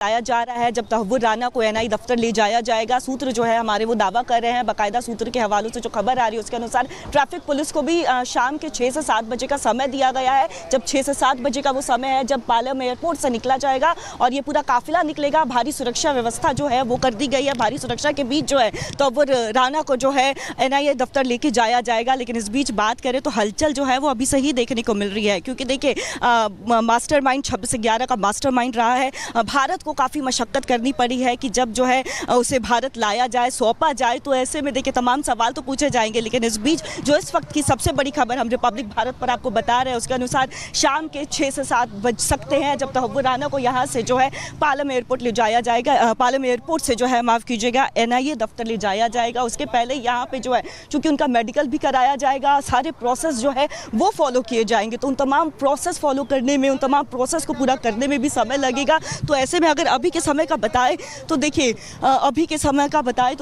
लाया जा रहा है। जब तहव्वुर राना को एनआई दफ्तर ले जाया जाएगा, सूत्र जो है हमारे वो दावा कर रहे हैं, बाकायदा सूत्र के हवालों से जो खबर आ रही है उसके अनुसार ट्रैफिक पुलिस को भी शाम के 6 से 7 बजे का समय दिया गया है। जब 6 से 7 बजे का वो समय है जब पालम एयरपोर्ट से निकला जाएगा और ये पूरा काफिला निकलेगा। भारी सुरक्षा व्यवस्था जो है वो कर दी गई है। भारी सुरक्षा के बीच जो है तहव्वुर राना को जो है एनआईए दफ्तर लेके जाया जाएगा। लेकिन इस बीच बात करें तो हलचल जो है वो अभी से ही देखने को मिल रही है, क्योंकि देखिए मास्टरमाइंड 26 से 11 का मास्टरमाइंड रहा है। भारत को काफ़ी मशक्कत करनी पड़ी है कि जब जो है उसे भारत लाया जाए, सौंपा जाए, तो ऐसे में देखिए तमाम सवाल तो पूछे जाएंगे। लेकिन इस बीच जो इस वक्त की सबसे बड़ी खबर हम रिपब्लिक भारत पर आपको बता रहे हैं उसके अनुसार शाम के 6 से 7 बज सकते हैं जब तहव्वुर राना को यहाँ से जो है पालम एयरपोर्ट ले जाया जाएगा। पालम एयरपोर्ट से जो है माफ़ कीजिएगा एनआईए दफ्तर ले जाया जाएगा। उसके पहले यहाँ पे जो है चूँकि उनका मेडिकल भी कराया जाएगा, सारे प्रोसेस जो है वो फॉलो किए जाएंगे। तो उन तमाम प्रोसेस फॉलो करने में, उन तमाम प्रोसेस को पूरा करने में भी समय लगेगा। तो ऐसे में अगर अभी के समय का बताएं तो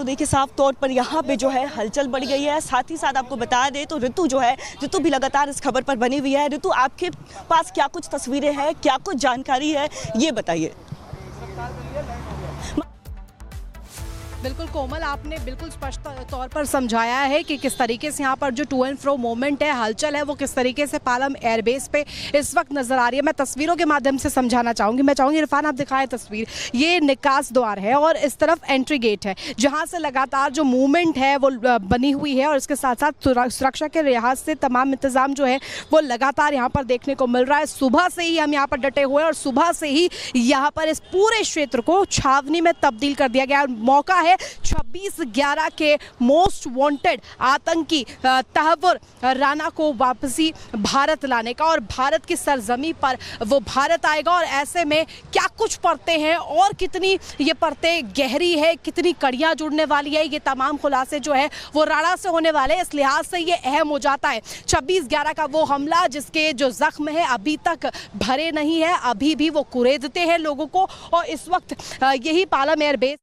देखिए साफ तौर पर यहाँ पे जो है हलचल बढ़ गई है। साथ ही साथ आपको बता दें तो ऋतु भी लगातार इस खबर पर बनी हुई है। ऋतु, आपके पास क्या कुछ तस्वीरें हैं, क्या कुछ जानकारी है, ये बताइए। बिल्कुल कोमल, आपने बिल्कुल स्पष्ट तौर पर समझाया है कि किस तरीके से यहाँ पर जो टू एंड फ्रो मूवमेंट है, हलचल है, वो किस तरीके से पालम एयरबेस पे इस वक्त नजर आ रही है। मैं तस्वीरों के माध्यम से समझाना चाहूँगी। मैं चाहूँगी इरफान आप दिखाएं तस्वीर। ये निकास द्वार है और इस तरफ एंट्री गेट है जहाँ से लगातार जो मूवमेंट है वो बनी हुई है और इसके साथ साथ सुरक्षा के लिहाज से तमाम इंतजाम जो है वो लगातार यहाँ पर देखने को मिल रहा है। सुबह से ही हम यहाँ पर डटे हुए हैं और सुबह से ही यहाँ पर इस पूरे क्षेत्र को छावनी में तब्दील कर दिया गया। मौका है 26/11 के मोस्ट वांटेड आतंकी तहव्वुर राना को वापसी भारत लाने का और भारत की सरजमी पर वो भारत आएगा। और ऐसे में क्या कुछ परतें हैं और कितनी ये परतें गहरी है, कितनी कड़ियां जुड़ने वाली है, ये तमाम खुलासे जो है वो राणा से होने वाले हैं। इस लिहाज से ये अहम हो जाता है 26/11 का वो हमला जिसके जो जख्म है अभी तक भरे नहीं है, अभी भी वो कुरेदते हैं लोगों को। और इस वक्त यही पालम एयरबेस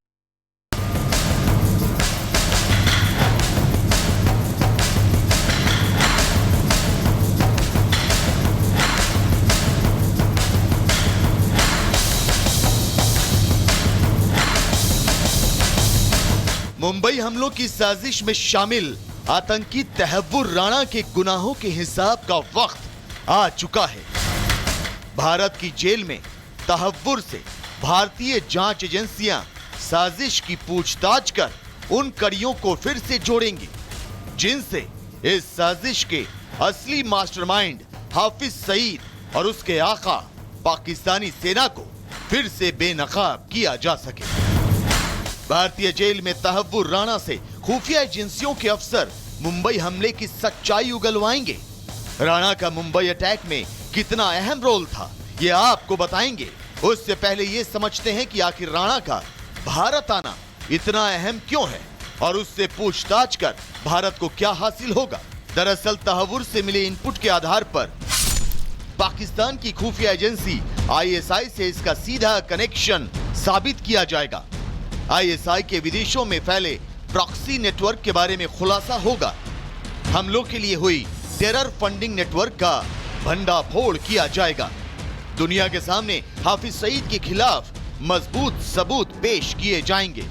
मुंबई हमलों की साजिश में शामिल आतंकी तहव्वुर राणा के गुनाहों के हिसाब का वक्त आ चुका है। भारत की जेल में तहव्वुर से भारतीय जांच एजेंसियां साजिश की पूछताछ कर उन कड़ियों को फिर से जोड़ेंगी जिनसे इस साजिश के असली मास्टरमाइंड हाफिज सईद और उसके आका पाकिस्तानी सेना को फिर से बेनकाब किया जा सके। भारतीय जेल में तहव्वुर राणा से खुफिया एजेंसियों के अफसर मुंबई हमले की सच्चाई उगलवाएंगे। राणा का मुंबई अटैक में कितना अहम रोल था ये आपको बताएंगे। उससे पहले ये समझते हैं कि आखिर राणा का भारत आना इतना अहम क्यों है और उससे पूछताछ कर भारत को क्या हासिल होगा। दरअसल तहव्वुर से मिले इनपुट के आधार पर पाकिस्तान की खुफिया एजेंसी आईएसआई से इसका सीधा कनेक्शन साबित किया जाएगा। आईएसआई के विदेशों में फैले प्रॉक्सी नेटवर्क के बारे में खुलासा होगा। हमलों के लिए हुई टेरर फंडिंग नेटवर्क का भंडाफोड़ किया जाएगा। दुनिया के सामने हाफिज सईद के खिलाफ मजबूत सबूत पेश किए जाएंगे।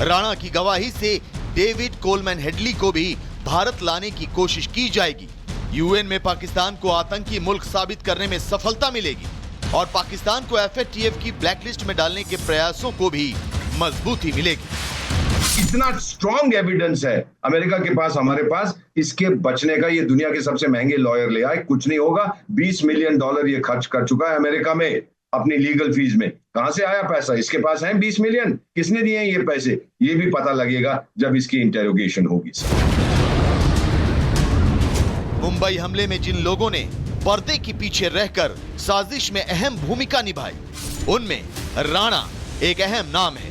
राणा की गवाही से डेविड कोलमैन हेडली को भी भारत लाने की कोशिश की जाएगी। यूएन में पाकिस्तान को आतंकी मुल्क साबित करने में सफलता मिलेगी और पाकिस्तान को एफएटीएफ की ब्लैकलिस्ट में डालने के प्रयासों को भी मजबूती मिलेगी। इतना स्ट्रॉन्ग एविडेंस है अमेरिका के पास, हमारे पास, इसके बचने का। ये दुनिया के सबसे महंगे लॉयर ले आए, कुछ नहीं होगा। $20 मिलियन ये खर्च कर चुका है अमेरिका में अपनी लीगल फीस में। कहां से आया पैसा? इसके पास है 20 मिलियन। किसने दिए हैं ये पैसे? ये भी पता लगेगा जब इसकी इंटेरोगेशन होगी। मुंबई हमले में जिन लोगों ने पर्दे के पीछे रहकर साजिश में अहम भूमिका निभाई उनमें राणा एक अहम नाम है।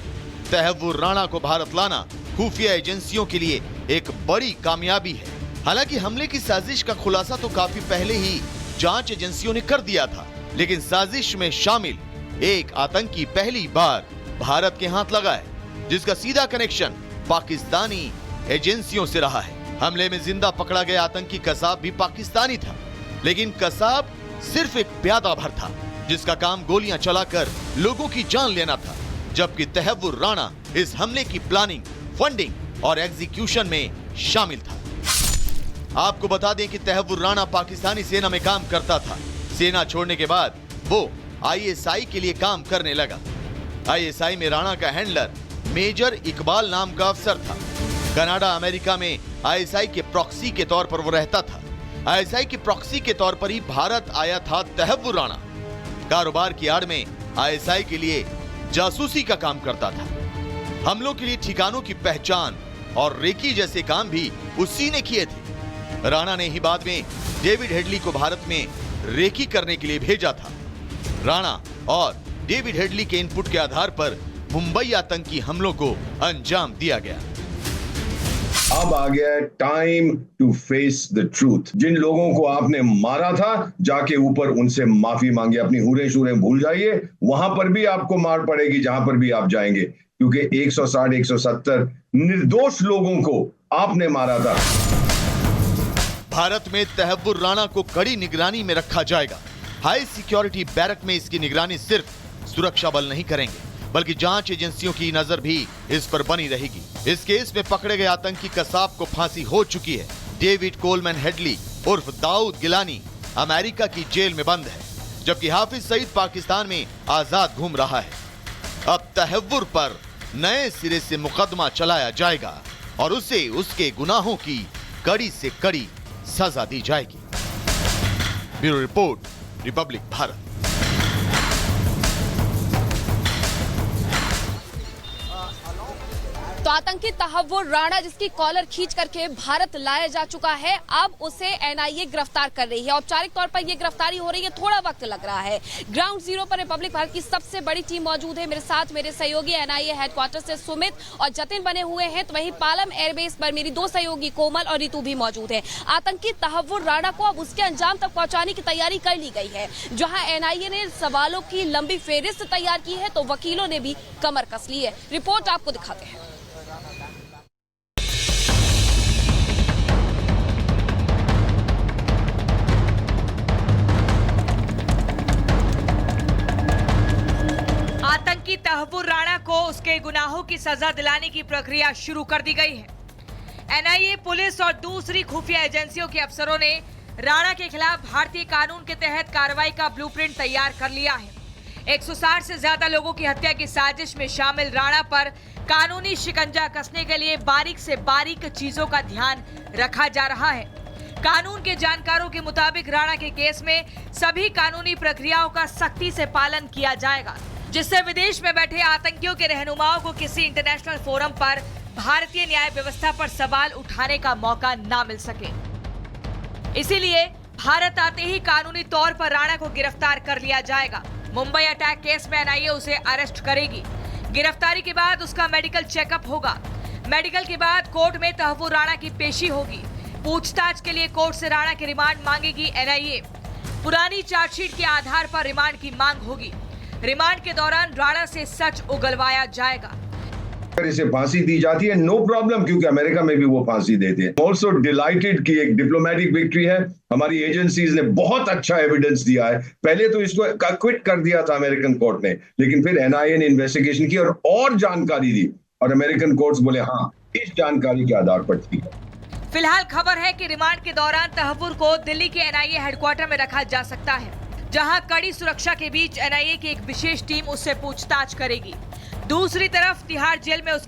तहव्वुर राणा को भारत लाना खुफिया एजेंसियों के लिए एक बड़ी कामयाबी है। हालांकि हमले की साजिश का खुलासा तो काफी पहले ही जांच एजेंसियों ने कर दिया था, लेकिन साजिश में शामिल एक आतंकी पहली बार भारत के हाथ लगा है जिसका सीधा कनेक्शन पाकिस्तानी एजेंसियों से रहा है। हमले में जिंदा पकड़ा गया आतंकी कसाब भी पाकिस्तानी था, लेकिन कसाब सिर्फ एक प्यादा भर था जिसका काम गोलियां चलाकर लोगों की जान लेना था, जबकि तहव्वुर राणा इस हमले की प्लानिंग, फंडिंग और एग्जीक्यूशन में शामिल था। आपको बता दें कि तहव्वुर राणा पाकिस्तानी सेना में काम करता था। सेना छोड़ने के बाद वो आईएसआई के लिए काम करने लगा। आईएसआई में राणा का हैंडलर मेजर इकबाल नाम का अफसर था। कनाडा, अमेरिका में आईएसआई के प्रॉक्सी के तौर पर वो रहता था। आईएसआई के प्रॉक्सी के तौर पर ही भारत आया था तहव्वुर राणा। कारोबार की आड़ में आईएसआई के लिए जासूसी का काम करता था। हमलों के लिए ठिकानों की पहचान और रेकी जैसे काम भी उसी ने किए थे। राणा ने ही बाद में डेविड हेडली को भारत में रेकी करने के लिए भेजा था। राणा और डेविड हेडली के इनपुट के आधार पर मुंबई आतंकी हमलों को अंजाम दिया गया। अब आ गया time to face the truth. जिन लोगों को आपने मारा था, जाके ऊपर उनसे माफी मांगे, अपनी हुरें शूरें भूल जाइए। वहां पर भी आपको मार पड़ेगी जहां पर भी आप जाएंगे, क्योंकि 160 170 निर्दोष लोगों को आपने मारा था। भारत में तहव्वुर राणा को कड़ी निगरानी में रखा जाएगा। हाई सिक्योरिटी बैरक में इसकी निगरानी सिर्फ सुरक्षा बल नहीं करेंगे, बल्कि जांच एजेंसियों की नजर भी इस पर बनी रहेगी। इस केस में पकड़े गए आतंकी कसाब को फांसी हो चुकी है। डेविड कोलमैन हेडली उर्फ दाऊद गिलानी अमेरिका की जेल में बंद है, जबकि हाफिज सईद पाकिस्तान में आजाद घूम रहा है। अब तहव्वुर पर नए सिरे से मुकदमा चलाया जाएगा और उसे उसके गुनाहों की कड़ी से कड़ी सजा दी जाएगी। Bureau report, Republic Bharat. तो आतंकी तहव्वुर राणा, जिसकी कॉलर खींच करके भारत लाया जा चुका है, अब उसे एनआईए गिरफ्तार कर रही है। औपचारिक तौर पर यह गिरफ्तारी हो रही है, थोड़ा वक्त लग रहा है। ग्राउंड जीरो पर रिपब्लिक भारत की सबसे बड़ी टीम मौजूद है। मेरे साथ मेरे सहयोगी एनआईए हेडक्वार्टर से सुमित और जतिन बने हुए हैं, तो वहीं पालम एयरबेस पर मेरी दो सहयोगी कोमल और रितु भी मौजूद है। आतंकी तहव्वुर राणा को अब उसके अंजाम तक पहुंचाने की तैयारी कर ली गई है। जहां एनआईए ने सवालों की लंबी फेहरिस्त तैयार की है, तो वकीलों ने भी कमर कस ली है। रिपोर्ट आपको दिखाते हैं। आतंकी तहव्वुर राणा को उसके गुनाहों की सजा दिलाने की प्रक्रिया शुरू कर दी गई है। एनआईए, पुलिस और दूसरी खुफिया एजेंसियों के अफसरों ने राणा के खिलाफ भारतीय कानून के तहत कार्रवाई का ब्लूप्रिंट तैयार कर लिया है। 160 से ज्यादा लोगों की हत्या की साजिश में शामिल राणा पर कानूनी शिकंजा कसने के लिए बारीक से बारीक चीजों का ध्यान रखा जा रहा है। कानून के जानकारों के मुताबिक राणा के केस में सभी कानूनी प्रक्रियाओं का सख्ती से पालन किया जाएगा, जिससे विदेश में बैठे आतंकियों के रहनुमाओं को किसी इंटरनेशनल फोरम पर भारतीय न्याय व्यवस्था पर सवाल उठाने का मौका ना मिल सके। इसीलिए भारत आते ही कानूनी तौर पर राणा को गिरफ्तार कर लिया जाएगा। मुंबई अटैक केस में एनआईए उसे अरेस्ट करेगी। गिरफ्तारी के बाद उसका मेडिकल चेकअप होगा। मेडिकल के बाद कोर्ट में तहव्वुर राणा की पेशी होगी। पूछताछ के लिए कोर्ट से राणा की रिमांड मांगेगी एनआईए। पुरानी चार्जशीट के आधार पर रिमांड की मांग होगी। रिमांड के दौरान राणा से सच उगलवाया जाएगा। अगर इसे फांसी दी जाती है, नो प्रॉब्लम, क्योंकि अमेरिका में भी वो फांसी देते हैं। ऑल्सो डिलाइटेड की एक डिप्लोमेटिक विक्ट्री है। हमारी एजेंसीज ने बहुत अच्छा एविडेंस दिया है। पहले तो इसको क्विट कर दिया था अमेरिकन कोर्ट ने, लेकिन फिर एनआईए ने इन्वेस्टिगेशन की और जानकारी दी, और अमेरिकन कोर्ट्स बोले हाँ, इस जानकारी के आधार पर ठीक है। फिलहाल खबर है कि रिमांड के दौरान तहव्वुर को दिल्ली के एनआईए हेडक्वार्टर में रखा जा सकता है, जहां कड़ी सुरक्षा के बीच एनआईए की एक विशेष टीम उससे पूछताछ करेगी। दूसरी तरफ तिहाड़ जेल में उसकी